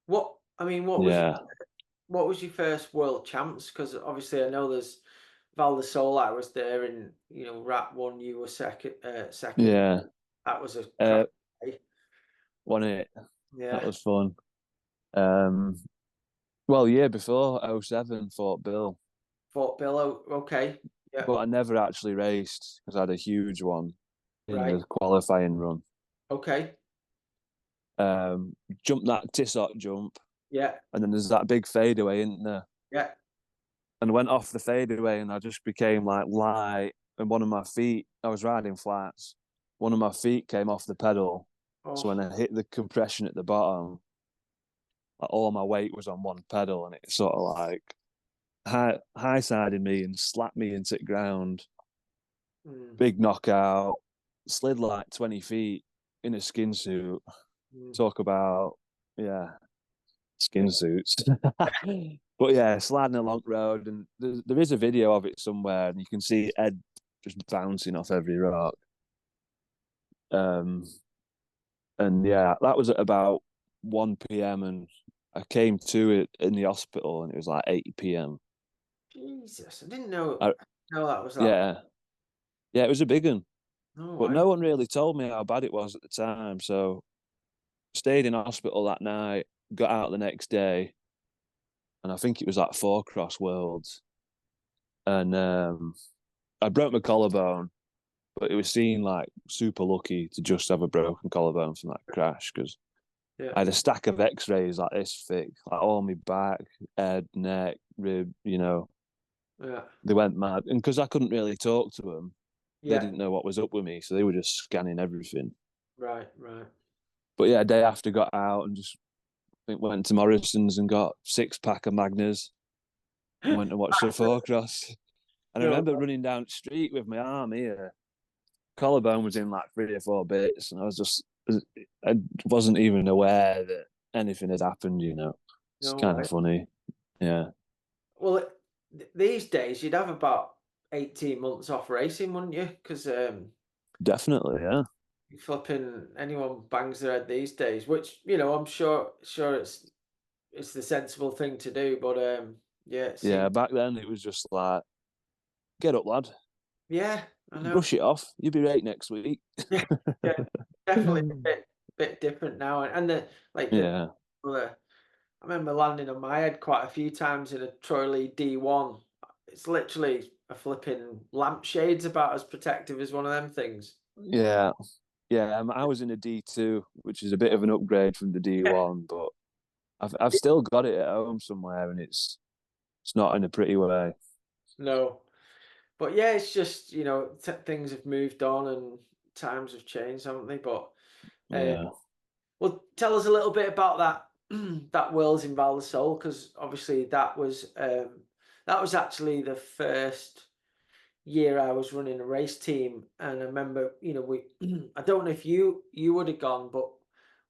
What was Yeah, what was your first world champs? Because obviously I know there's Val de Sol. I was there, and Rat won. You were second. Second. yeah. That was a crack Uh, day. Won it. That Yeah. was fun. Um, well, year before, '07, Fort Bill, Fort Bill. Okay. Yeah. but I never actually raced because I had a huge one in Right. the qualifying run. Okay. Jumped that Tissot jump, Yeah. and then there's that big fadeaway, isn't there? Yeah. And I went off the fadeaway, and I just became like light. And one of my feet, I was riding flats. One of my feet came off the pedal, so when Oh. I hit the compression at the bottom, like all my weight was on one pedal, and it sort of like high sided me and slapped me into the ground. Mm, Big knockout, slid like 20 feet in a skin suit. mm. Talk about, yeah, skin suits. But yeah, sliding along the road, and there is a video of it somewhere, and you can see Ed just bouncing off every rock. Um, and yeah, that was at about 1 p.m. and I came to it in the hospital, and it was like 8 p.m. Jesus, I didn't know. I, No, that was that. yeah, yeah, it was a big one, No, but no one really told me how bad it was at the time. So stayed in hospital that night, got out the next day, and I think it was at Four Cross Worlds, and I broke my collarbone, but it was seen like super lucky to just have a broken collarbone from that crash because yeah, I had a stack of X-rays like this thick, like all my back, head, neck, rib. yeah, They went mad, and because I couldn't really talk to them, they yeah. didn't know what was up with me, so they were just scanning everything. Right, right. But yeah, a day after got out and just went to Morrison's and got 6 pack of Magners and went to watch the four cross. And I No, remember running down the street with my arm here. Collarbone was in like 3 or 4 bits, and I wasn't even aware that anything had happened. It's no kind way. of funny. Yeah, Well, these days you'd have about 18 months off racing, wouldn't you? Because definitely. Yeah, flipping anyone bangs their head these days, which I'm sure it's the sensible thing to do. But yeah, it yeah. seems. Back then it was just like, get up, lad, Yeah, I know. brush it off. You'll be right next week. Yeah, yeah, definitely a bit different now, and the Yeah, I remember landing on my head quite a few times in a Troy Lee D1. It's literally a flipping lampshade's about as protective as one of them things. yeah, yeah. I was in a D2, which is a bit of an upgrade from the D1, but I've still got it at home somewhere, and it's not in a pretty way. No, but yeah, it's just things have moved on and times have changed, haven't they? But uh, Yeah, well, tell us a little bit about that that Worlds in Val di Sole, because obviously that was actually the first year I was running a race team, and I remember, we I don't know if you would have gone, but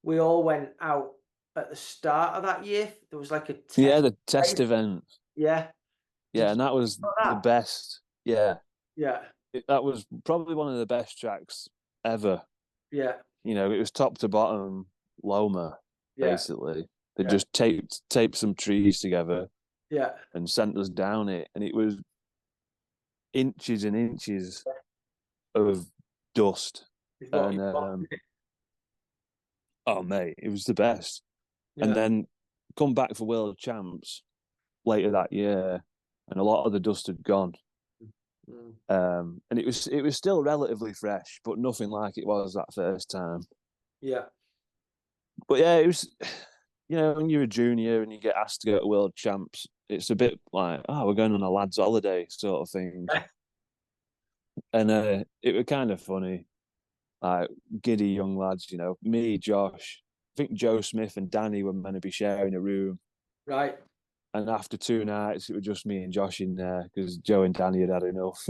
we all went out at the start of that year. There was like a yeah. test The test race. event. Yeah. Yeah, Did you and that was know the that? best. Yeah, Yeah. that was probably one of the best tracks ever. Yeah. It was top to bottom Loma, Yeah. basically. They Yeah. just taped some trees together Yeah. and sent us down it, and it was inches and inches of dust. Is what And you want. oh mate, it was the best. And Yeah. then come back for world champs later that year, and a lot of the dust had gone. Mm. And it was still relatively fresh, but nothing like it was that first time. Yeah. But yeah, it was. When you're a junior and you get asked to go to world champs, it's a bit like, oh, we're going on a lads' holiday sort of thing. And it was kind of funny, like giddy young lads. Me, Josh, I think Joe Smith and Danny were meant to be sharing a room. Right. And after 2 nights, it was just me and Josh in there because Joe and Danny had had enough.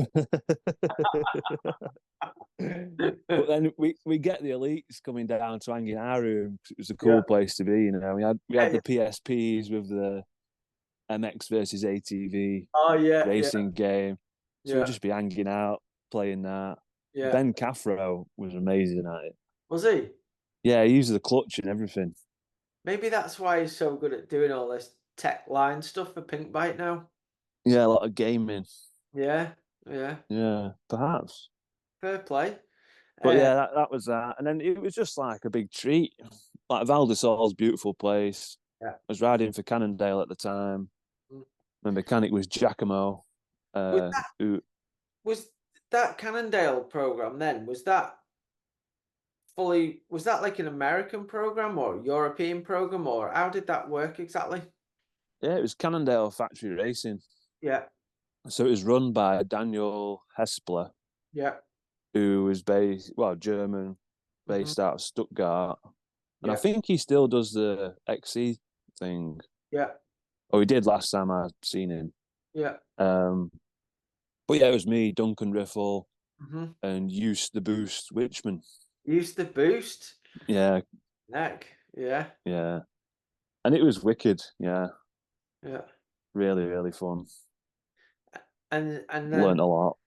But then we get the elites coming down to hang in our room. It was a Yeah. cool place to be. We had Yeah. the PSPs with the MX versus ATV Oh yeah. Yeah. racing game, so we'd Yeah. just be hanging out playing that. Yeah. Ben Caffro was amazing at it. Was he? Yeah, he used the clutch and everything. Maybe that's why he's so good at doing all this tech line stuff for Pink Bite now. Yeah, a lot of gaming. Yeah, yeah. Yeah, perhaps. Fair play. But Uh, yeah, that was that. And then it was just like a big treat. Like Val di Sol's beautiful place. yeah. I was riding for Cannondale at the time. Mm. My mechanic was Giacomo, Was that who was that Cannondale program then? Was that like an American program or European program, or how did that work exactly? yeah, it was Cannondale Factory Racing. Yeah, So it was run by Daniel Hespler, yeah. who was German, Hmm. based out of Stuttgart. And I Yeah, think he still does the XC thing. yeah, Oh, he did last time I seen him. yeah. Um, but yeah, it was me, Duncan Riffle, Hmm. and Use the Boost Witchman. Use the boost Yeah, neck. Yeah, yeah. And it was wicked. Yeah, yeah. really, really fun. And then Learned a lot.